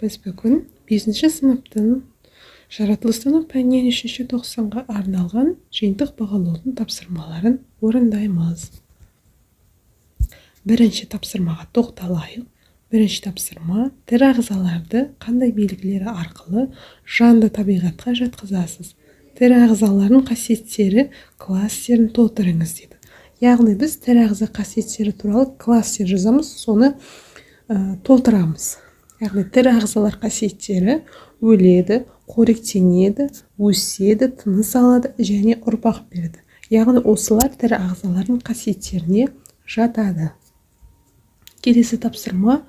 Біз бүгін 5-ші сыныптың жаратылыстану пәнінен 3-ші тоқсанға арналған жиынтық бағалаудың тапсырмаларын орындаймыз. Бірінші тапсырмаға тоқталайық. Бірінші тапсырма: тірі ағзаларды қандай белгілері арқылы жанды табиғатқа жатқызасыз? Тірі ағзалардың қасиеттері кластерін толтырыңыз дейді. Яғни біз тірі ағза қасиеттері туралы кластер жазамыз, соны толтырамыз. Яғни тірі ағзалар қасиеттері: өледі, қоректенеді, өседі, тыныс алады және ұрпақ береді. Яғни осылар тірі ағзалардың қасиеттеріне жатады. Келесі тапсырма: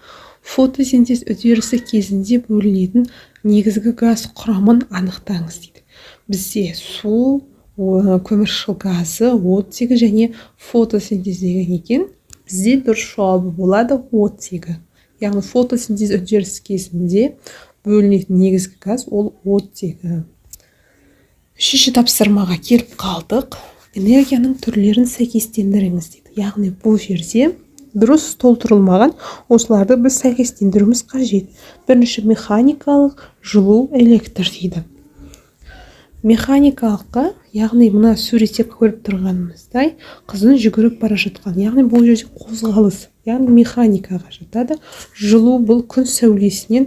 фотосинтез үдерісі кезінде бөлінетін негізгі газ құрамын анықтаңыз дейді. Бізде су, көміршіл газы, оттегі және фотосинтез деген екен. Бізде дұрыс жауабы болады оттегі. Яғни фотосинтез үдерісі кезінде бөлінетін негізгі газ ол оттегі. Үшінші тапсырмаға келіп қалдық. Энергияның түрлерін сәйкестендіріңіз дейді. Яғни бұл жерде дұрыс толтырылмаған осыларды біз сәйкестендіруіміз қажет. Бірінші механикалық, жылу, электр дейді. Механикалыққа, яғни мына суретте көріп тұрғанымыздай, қыздың жүгіріп бара жатқан, яғни бұл жерде қозғалыс, яғни механикаға жатады. Жылу бұл күн сәулесі,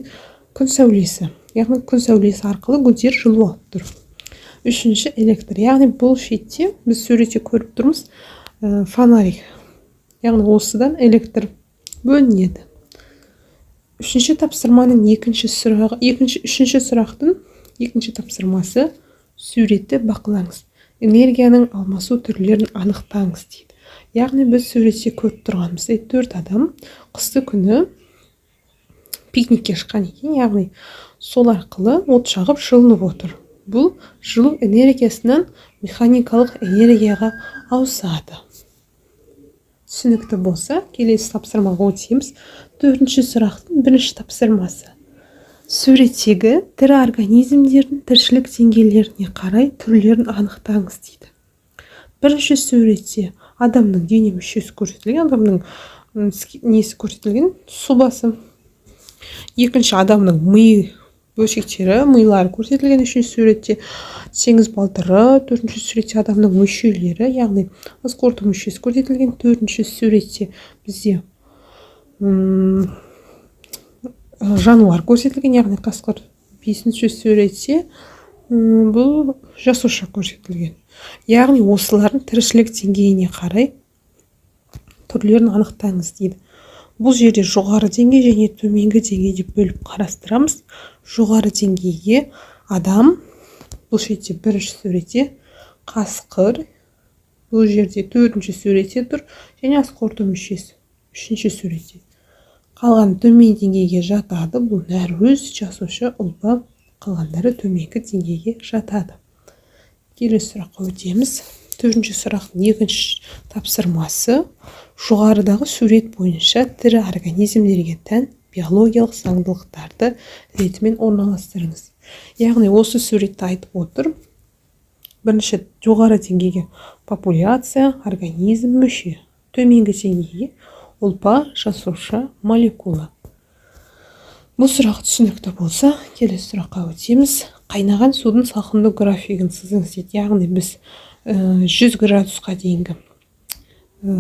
яғни күн сәулесі арқылы гүлдер жылу алып тұр. Үшінші электр, яғни бұл шетте біз суретте көріп тұрмыз фонарик. Яғни осыдан электр бөлінеді. Үшінші тапсырманың үшінші сұрақтың екінші тапсырмасы: суретті бақылаңыз. Энергияның алмасу түрлерін анықтаңыз дейді. Яғни біз суретте көріп тұрғанымыздай 4 адам қысты күні пикникке шыққан екен. Яғни сол арқылы от жағып жылынып отыр. Бұл жылу энергиясынан механикалық энергияға ауысады. Түсінікті болса, келесі тапсырмаға өтеміз. 4-ші сұрақтың 1-ші тапсырмасы: суреттегі тірі организмдердің тіршілік деңгейлеріне қарай түрлерін анықтаңыз дейді. Бірінші суретте адамның дене мүшесі көрсетілген, адамның несі көрсетілген, сұлбасы. Екінші адамның ми бөлшектері, милары көрсетілген. Үшінші суретте теңіз балдыры. Төртінші суретте адамның мүшелері, яғни ас қорыту мүшесі көрсетілген. Төртінші суретте бізде жануар көрсетілген, яғни қасқыр. Бесінші суретте бұл жасуша көрсетілген. Яғни осылардың тіршілік деңгейіне қарай түрлерін анықтаңыз дейді. Бұл жерде жоғары деңгей және төменгі деңгей деп бөліп қарастырамыз. Жоғары деңгейге адам, бұл жерде бірінші суретте қасқыр, бұл жерде төртінші суретте тұр және ас қорыту мүшесі үшінші суретте. Қалған төмен деңгейге жатады. Бұл нәруыз, жасуша, ұлпа, қалғандары төменгі деңгейге жатады. Келесі сұраққа өтеміз. 4-ші сұрақтың екінші тапсырмасы: жоғарыдағы сурет бойынша тірі организмдерге тән биологиялық заңдылықтарды ретімен орналастырыңыз. Яғни осы суретті айтып отыр. Бірінші жоғары деңгейге популяция, организм, мүше. Төменгі деңгейге ұлпа, жасуша, молекула. Бұл сұрақ түсінікті болса, келесі сұраққа өтеміз. Қайнаған судың салқындау графигін сызыңыз дейді. Яғни біз 100 градусқа дейінгі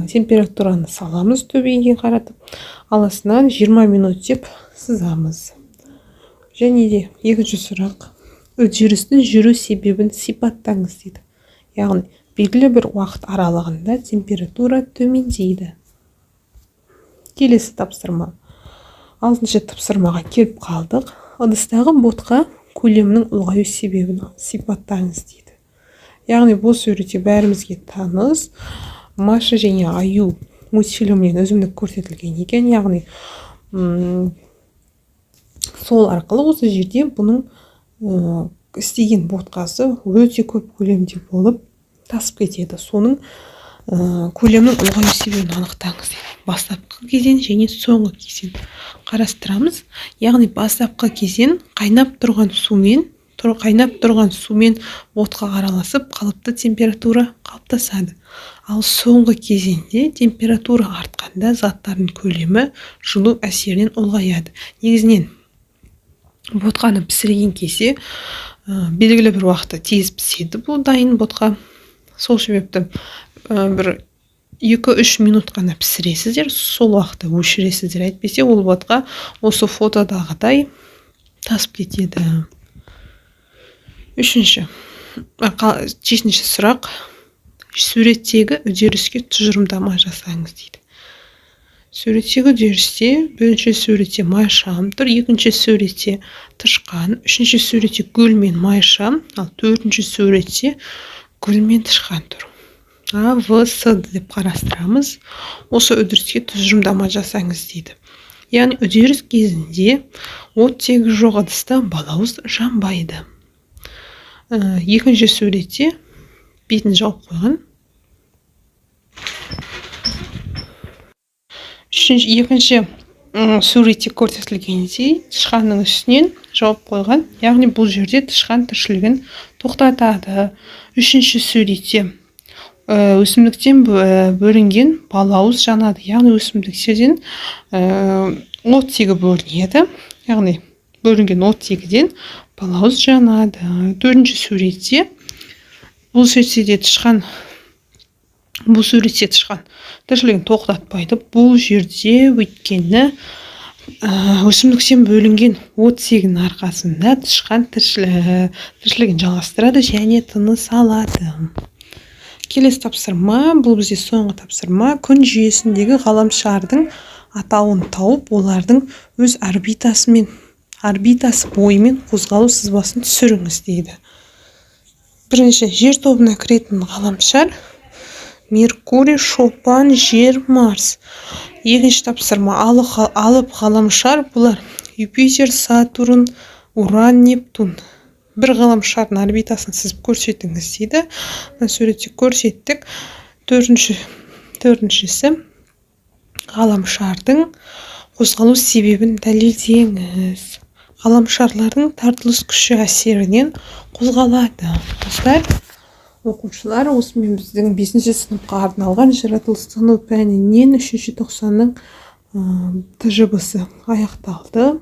температураны саламыз төбеге қаратып, аласынан 20 минут деп сызамыз. Және де екінші сұрақ: үдерістің жүру себебін сипаттаңыз дейді. Яғни белгілі бір уақыт аралығында температура төмендейді. Келесі тапсырма. 6-шы тапсырмаға келіп қалдық. Ыдыстағы ботқа көлемінің ұлғаю себебін сипаттаңыз дейді. Яғни бұл суретте бәрімізге таныс Маша және Аю мультфильмінен үзіндік көрсетілген екен. Яғни сол арқылы осы жерде бұның істеген ботқасы өте көп көлемде болып тасып кетеді. Соның көлемнің ұлғаю себебін анықтаңыз дейді. Бастапқы кезең және соңғы кезең қарастырамыз. Яғни бастапқы кезең қайнап тұрған сумен отқа араласып қалыпты температура қалыптасады. Ал соңғы кезеңде температура артқанда заттардың көлемі жылу әсерінен ұлғаяды. Негізінен ботқаны пісірген кезде белгілі бір уақытта тез піседі бұл дайын ботқа. Сол себепті бір 2-3 минут қана пісіресіздер, сол уақытта өшіресіздер. Әйтпесе ол ботқа осы фотодағыдай тасып кетеді. Жетінші сұрақ. Суреттегі үдеріске тұжырымдама жасаңыз дейді. Суреттегі үдерісте бірінші суретте майшам тұр, екінші суретте тышқан, үшінші суретте гүл мен майшам, ал төртінші суретте гүл мен тышқан тұр. А, В, С деп қарастырамыз. Осы үдеріске тұжырымдама жасаңыз дейді. Яғни үдеріс кезінде оттегі жоқ ыдыста балауыз жанбайды. Екінші суретте бетін жауып қойған. Екінші суретте көрсетілгендей тышқанның үстінен жауып қойған. Яғни бұл жерде тышқан тіршілігін тоқтатады. Үшінші суретте өсімдіктен бөлінген балауыз жанады. Яғни өсімдіктерден оттегі бөлінеді. Яғни бөлінген оттегіден балауыз жанады. Төртінші суретте бұл суретте тышқан тіршілігін тоқтатпайды. Бұл жерде өйткені өсімдіктен бөлінген оттегінің арқасында тышқан тіршілігін жалғастырады және тыныс алады. Келесі тапсырма, бұл бізде соңғы тапсырма. Күн жүйесіндегі ғаламшардың атауын тауып, олардың өз орбитасы бойымен қозғалу сызбасын түсіріңіз дейді. Бірінші, жер тобына кіретін ғаламшар Меркурий, Шопан, Жер, Марс. Екінші тапсырма, алып ғаламшар бұлар Юпитер, Сатурн, Уран, Нептун. Бір ғаламшардың орбитасын сызып көрсетіңіз дейді. Суретте көрсеттік. Төртіншісі, ғаламшардың қозғалу себебін дәлелдеңіз. Ғаламшарлардың тартылыс күші әсерінен қозғалады. Достар, оқушылар, осымен біздің 5-ші сыныпқа арналған жаратылыстану пәнінен 3-ші тоқсанның тжб-сы аяқталды.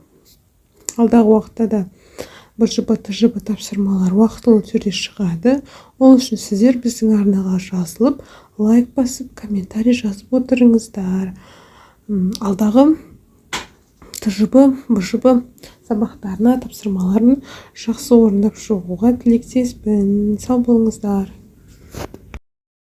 Алдағы уақытта да БЖБ, ТЖБ тапсырмалар уақытылы түрде шығады. Ол үшін сіздер біздің арнаға жазылып, лайк басып, комментарий жазып отырыңыздар. Алдағы ТЖБ, БЖБ сабақтарына тапсырмаларын жақсы орындап шығуға тілектеспін. Сау болыңыздар.